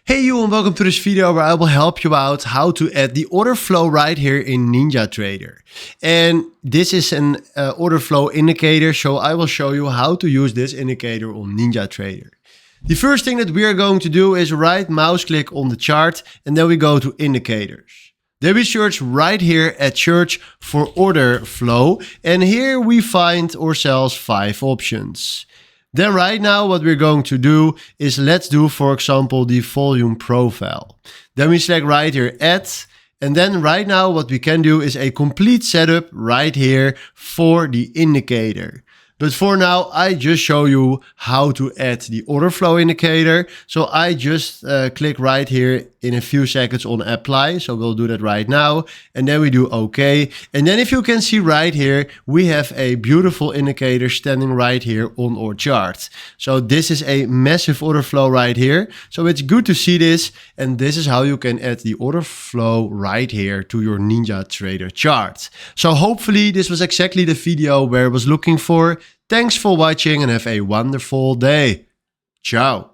Hey you, and welcome to this video where I will help you out how to add the order flow right here in NinjaTrader. And this is an order flow indicator, so I will show you how to use this indicator on NinjaTrader. The first thing that we are going to do is right mouse click on the chart and then we go to indicators. Then we search right here at search for order flow, and here we find ourselves 5 options. Then right now what we're going to do is let's do, for example, the volume profile. Then we select right here add, and then right now what we can do is a complete setup right here for the indicator. But for now, I just show you how to add the order flow indicator. So I just click right here in a few seconds on apply. So we'll do that right now. And then we do OK. And then if you can see right here, we have a beautiful indicator standing right here on our chart. So this is a massive order flow right here. So it's good to see this. And this is how you can add the order flow right here to your NinjaTrader chart. So hopefully this was exactly the video where I was looking for. Thanks for watching and have a wonderful day. Ciao.